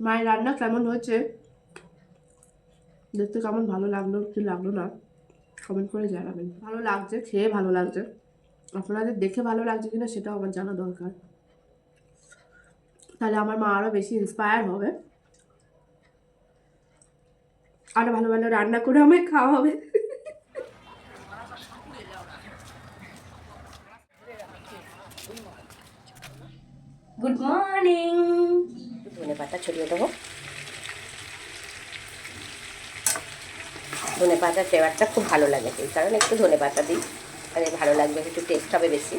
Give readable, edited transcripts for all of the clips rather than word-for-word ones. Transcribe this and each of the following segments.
মায়ের রান্না কেমন হয়েছে, দেখতে কেমন ভালো লাগলো কি লাগলো না কমেন্ট করে জানাবেন। ভালো লাগছে, খেয়ে ভালো লাগছে, আপনাদের দেখে ভালো লাগছে কিনা সেটাও আমার জানা দরকার, তাহলে আমার মা আরও বেশি ইন্সপায়ার হবে, আরও ভালো ভালো রান্না করে আমায় খাওয়া হবে। Good morning. ধনে পাতা ছড়িয়ে দেবো, ধনে পাতার ফ্লেভারটা খুব ভালো লাগে, এই কারণে একটু ধনে পাতা দিই, তাহলে ভালো লাগবে, একটু টেস্ট হবে বেশি।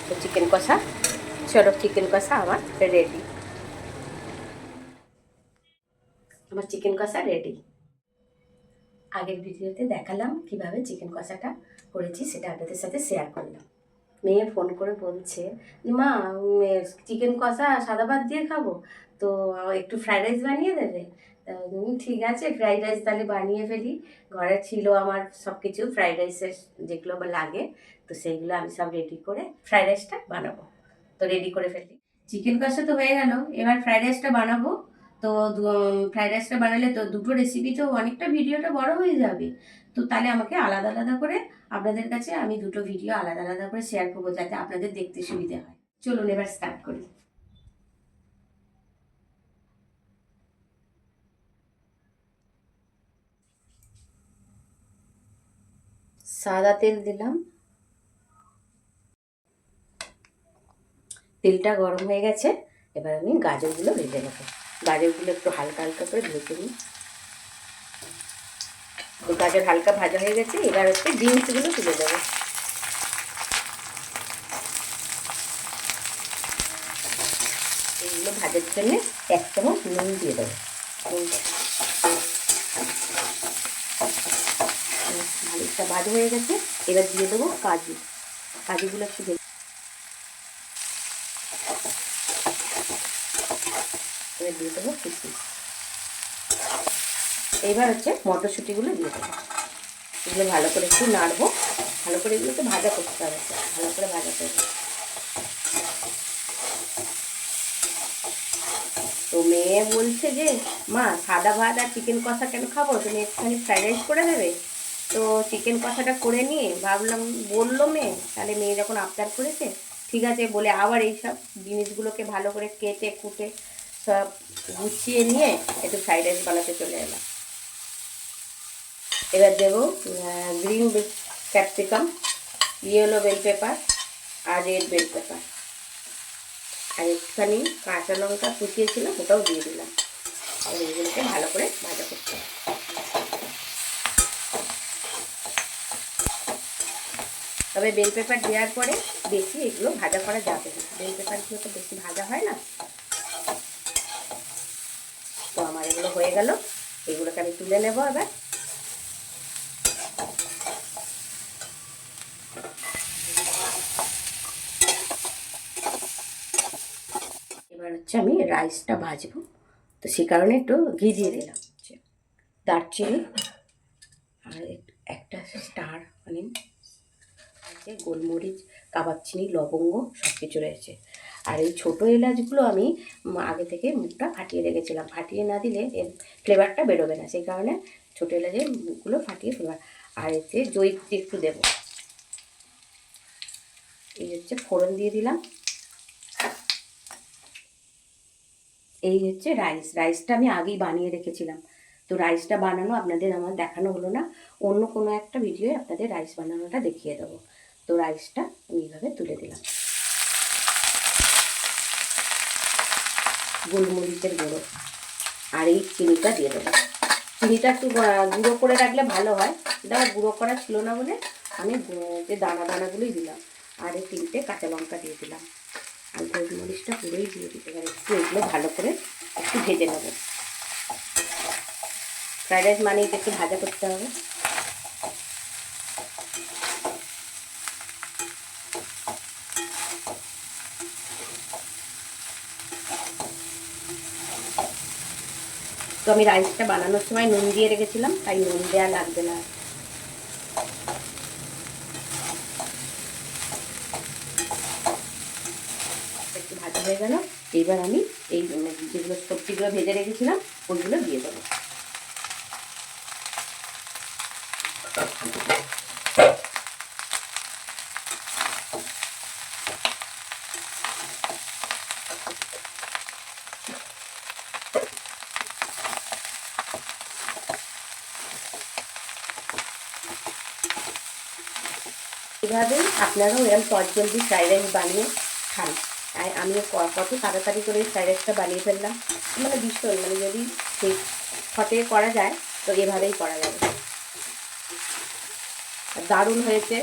তো চিকেন কষা, চলো চিকেন কষা আমার রেডি, আমার চিকেন কষা রেডি। আগের ভিডিওতে দেখালাম কিভাবে চিকেন কষাটা করেছি, সেটা আপনাদের সাথে শেয়ার করলাম। মেয়ে ফোন করে বলছে, মা চিকেন কষা সাদা ভাত দিয়ে খাবো, তো একটু ফ্রাইড রাইস বানিয়ে দেবে। ঠিক আছে, ফ্রাইড রাইস তাহলে বানিয়ে ফেলি। ঘরে ছিল আমার সব কিছু, ফ্রাইড রাইসের যেগুলো লাগে, তো সেইগুলো আমি সব রেডি করে ফ্রাইড রাইসটা বানাবো। তো রেডি করে ফেলি। চিকেন কষা তো হয়ে গেল, এবার ফ্রাইড রাইসটা বানাবো। তো ফ্রাইড রাইসটা বানালে তো দুটো রেসিপি, তো অনেকটা ভিডিওটা বড় হয়ে যাবে, তো তাহলে আমাকে আলাদা আলাদা করে আপনাদের কাছে আমি দুটো ভিডিও আলাদা আলাদা করে শেয়ার করবো, যাতে আপনাদের দেখতে সুবিধা হয়। চলুন এবার স্টার্ট করি। সাদা তেল দিলাম, তেলটা গরম হয়ে গেছে, এবার আমি গাজরগুলো ভেজে নেবো। গাজরগুলো একটু হালকা হালকা করে ভেজে নিই। তো গাজর হালকা ভাজা হয়ে গেছে, এবার হচ্ছে বিনসগুলো তুলে দেবো। এইগুলো ভাজার জন্য 1 চামচ নুন দিয়ে দেবো। ভালোটা ভাজা হয়ে গেছে, এবার দিয়ে দেবো কাজু। কাজুগুলো একটু এবার দিয়ে দেবো কিশমিশ। এবার হচ্ছে মটরশুঁটিগুলো দিয়ে দেবো। এগুলো ভালো করে একটু নাড়বো, ভালো করে এগুলোকে ভাজা করতে হবে, ভালো করে ভাজা করবো। তো মেয়ে বলছে যে, মা সাদা ভাত আর চিকেন কষা কেন খাবো, তুমি একটুখানি ফ্রাইড রাইস করে দেবে। তো চিকেন কষাটা করে নিয়ে ভাবলাম, বললো মেয়ে, তাহলে মেয়ে যখন আবদার করেছে, ঠিক আছে বলে আবার এইসব জিনিসগুলোকে ভালো করে কেটে কুটে সব গুছিয়ে নিয়ে একটু ফ্রাইড রাইস বানাতে চলে এলাম। এবার দেবো green capsicum, yellow bell pepper আর রেড বেল পেপার, আর একটুখানি কাঁচা লঙ্কা কুচিয়েছিলাম, ওটাও দিয়ে দিলাম। আর এইগুলোকে ভালো করে ভাজা করতে হবে। তবে বেল পেপার দেওয়ার পরে বেশি এগুলো ভাজা করা যাবে না, বেল পেপারগুলো তো বেশি ভাজা হয় না। তো আমার এগুলো হয়ে গেল, এগুলোকে আমি তুলে নেব। এবার হচ্ছে আমি রাইসটা ভাজবো, তো সে কারণে একটু ঘি দিয়ে দিলাম, দারচিনি আর একটা স্টার মানে গোলমরিচ, কাবাব চিনি, লবঙ্গ সব কিছু রয়েছে। আর এই ছোটো এলাচগুলো আমি আগে থেকে মুখটা ফাটিয়ে রেখেছিলাম, ফাটিয়ে না দিলে এর ফ্লেভারটা বেরোবে না, সেই কারণে ছোটো এলাচের মুখগুলো ফাটিয়ে ফ্লেভার। আর এতে জয়িত্রী একটু দেবো। এই হচ্ছে ফোড়ন দিয়ে দিলাম। এই হচ্ছে রাইসটা আমি আগেই বানিয়ে রেখেছিলাম, তো রাইসটা বানানো আপনাদের আমার দেখানো হলো না, অন্য কোনো একটা ভিডিওয়ে আপনাদের রাইস বানানোটা দেখিয়ে দেবো। তো রাইসটা আমি এইভাবে তুলে দিলাম। গোলমরিচের গুঁড়ো আর এই চিনিটা দিয়ে দেবো। চিনিটা একটু গুঁড়ো করে রাখলে ভালো হয়, কিন্তু আমার গুঁড়ো করা ছিল না বলে আমি যে দানাগুলোই দিলাম। আর এই 3টে কাঁচা লঙ্কা দিয়ে দিলাম, আর গোলমরিচটা পুরোই দিয়ে দিতে পারি। একটু এগুলো ভালো করে একটু ভেজে নেব। ফ্রাইড রাইস মানে একটু ভাজা করতে হবে। তো আমি রাইসটা বানানোর সময় নুন দিয়ে রেখেছিলাম, তাই নুন দেওয়া লাগবে না। একটু ভাজা হয়ে গেল। এইবার আমি এই যেগুলো সবজিগুলো ভেজে রেখেছিলাম ওইগুলো দিয়ে দেবো। এভাবে আপনারাও এরকম চটজলদি ফ্রাইড রাইস বানিয়ে খান। আর আমিও কত তাড়াতাড়ি করে ফ্রাইড রাইসটা বানিয়ে ফেললাম, মানে ভীষণ, মানে যদি ঠিক ফটে করা যায় তো এভাবেই করা যাবে। দারুণ হয়েছে,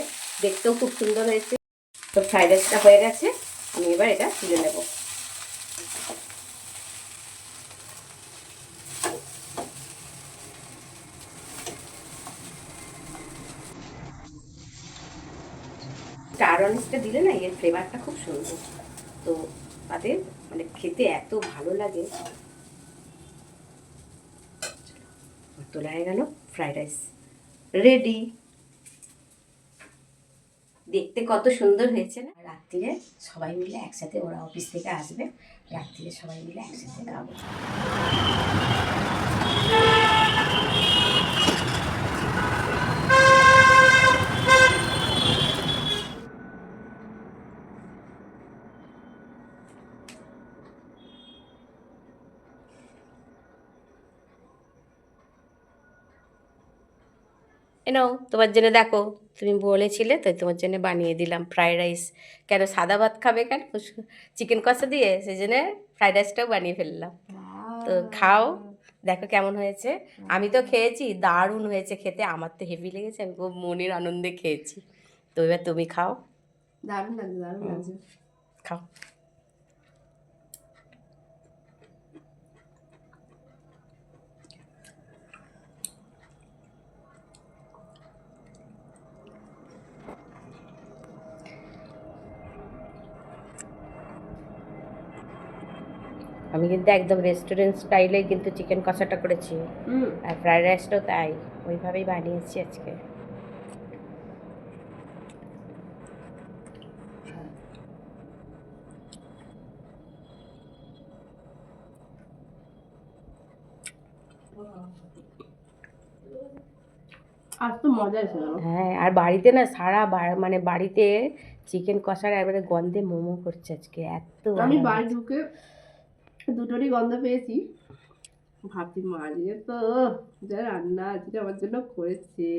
দেখতেও খুব সুন্দর হয়েছে। তো ফ্রাইড রাইসটা হয়ে গেছে, আমি এবার এটা তুলে নেব। স্টার অনিসটা দিলে না এর ফ্লেভারটা খুব সুন্দর, তো তাদের মানে খেতে এত ভালো লাগে। তোলা হয়ে গেল, ফ্রাইড রাইস রেডি। দেখতে কত সুন্দর হয়েছে না? রাত্রিরে সবাই মিলে একসাথে, ওরা অফিস থেকে আসবে, রাত্রিরে সবাই মিলে একসাথে খাবো। নাও তোমার জন্য, দেখো তুমি বলেছিলে তো, তোমার জন্য বানিয়ে দিলাম ফ্রাইড রাইস। কেন সাদা ভাত খাবে কেন, চিকেন কষা দিয়ে, সেই জন্য ফ্রাইড রাইসটাও বানিয়ে ফেললাম। তো খাও, দেখো কেমন হয়েছে। আমি তো খেয়েছি, দারুণ হয়েছে খেতে, আমার তো হেভি লেগেছে, আমি খুব মনের আনন্দে খেয়েছি। তো এবার তুমি খাও। দারুণ লাগছে, দারুণ লাগছে, খাও। আমি কিন্তু একদম রেস্টুরেন্ট স্টাইলে কিন্তু চিকেন কষাটা করেছি, আর ফ্রাইড রাইসটাও তাই, ওইভাবেই বানিয়েছি আজকে। আর তো মজা ছিল। হ্যাঁ, আর বাড়িতে না সারা মানে বাড়িতে চিকেন কষার একবারে গন্ধে মোমো করছে আজকে, এত আমি বাড়ি ঢুকে দুটোরই গন্ধ পেয়েছি। ভাবছি মারিয়ে তো যা রান্না আজকে আমার জন্য করেছে।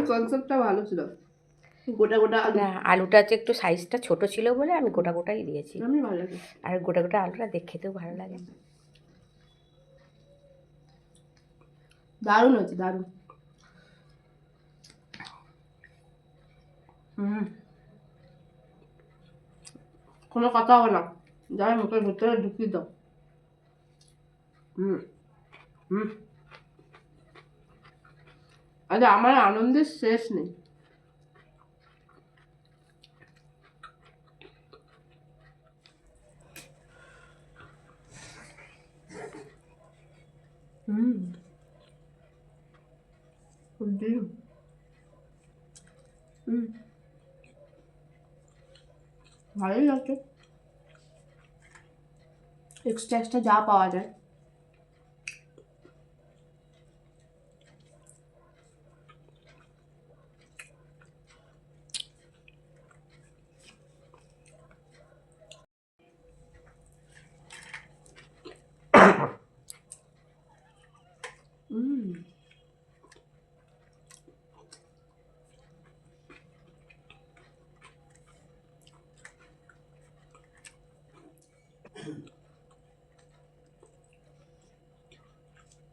কনসেপ্টটা ভালো ছিল, গোটা গোটা আলু। না, আলুটা হচ্ছে একটু সাইজটা ছোট ছিল বলে আমি গোটা গোটাই দিয়েছি। আমি ভালো লাগে, আর গোটা গোটা আলুটা খেতেও ভালো লাগে। দারুণ হয়েছে, দারুণ। কোনো কথা হবে না, যাই মুখের ভিতরে ঢুকিয়ে দাও। আচ্ছা, আমার আনন্দের শেষ নেই। ভালোই লাগছে, এক্সট্রা এক্সট্রা যা পাওয়া যায়।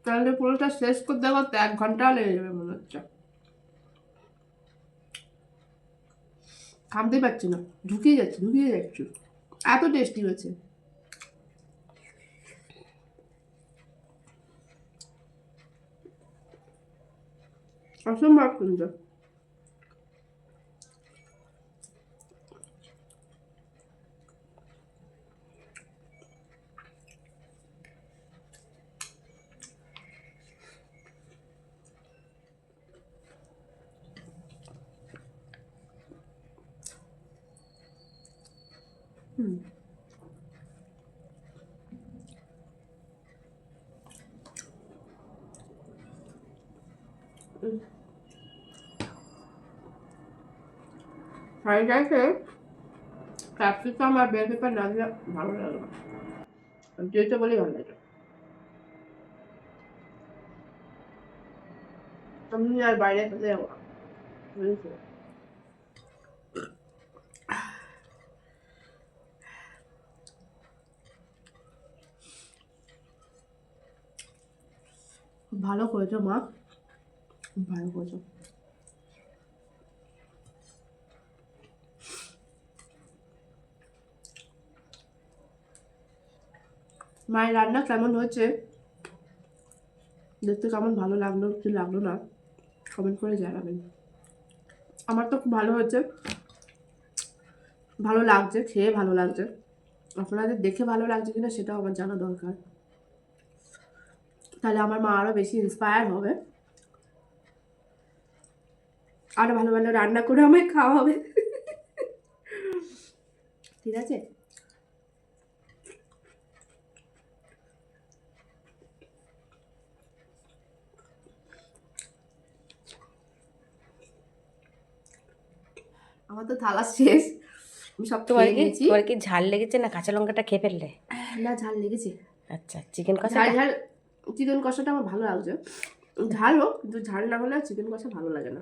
তাহলে পুরোটা শেষ করতে করতে 1 ঘন্টা লেগে যাবে মনে হচ্ছে। খামতেই পারছি না, ঢুকিয়ে যাচ্ছে, এত টেস্টি হয়েছে। অসম্ভব সুন্দর। ফ্রাইড রাইসে ক্যাপসিকাম আর বেল পেপার না দিলে ভালো লাগে না, দিয়েছে বলেই ভালো লাগে। আমি আর বাইরে খেতে যাবো না, বুঝেছো? ভালো করেছো মা, ভালো করেছো। মায়ের রান্না কেমন হয়েছে, দেখতে কেমন ভালো লাগলো কি লাগলো না কমেন্ট করে জানাবেন। আমার তো খুব ভালো হয়েছে, ভালো লাগছে, খেয়ে ভালো লাগছে। আপনাদের দেখে ভালো লাগছে কিনা সেটাও আমার জানা দরকার, তাহলে আমার মা আরও বেশি ইন্সপায়ার হবে, আরও ভালো ভালো রান্না করে আমায় খাওয়াবে। ঠিক আছে। আমার তো থালা শেষ, আমি সব খেয়ে নিয়েছি। তোমার কি ঝাল লেগেছে না কাঁচা লঙ্কাটা খেয়ে ফেললে? না, ঝাল লেগেছে। আচ্ছা, চিকেন কষা ঝাল ঝাল চিকেন কষাটা আমার ভালো লাগছে, ঝাল হোক কিন্তু ঝাল না হলে চিকেন কষা ভালো লাগে না।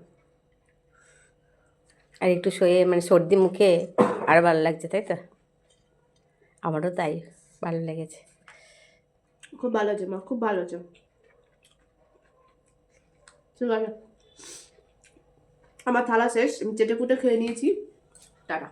আর একটু শোয়ে মানে সর্দি মুখে আরও ভালো লাগছে, তাই তো? আমারও তাই ভালো লেগেছে। খুব ভালো আছে মা, খুব ভালো আছে। ঠিক আছে, আমার থালা শেষ, আমি চেটে কুটে খেয়ে নিয়েছি। টাটা।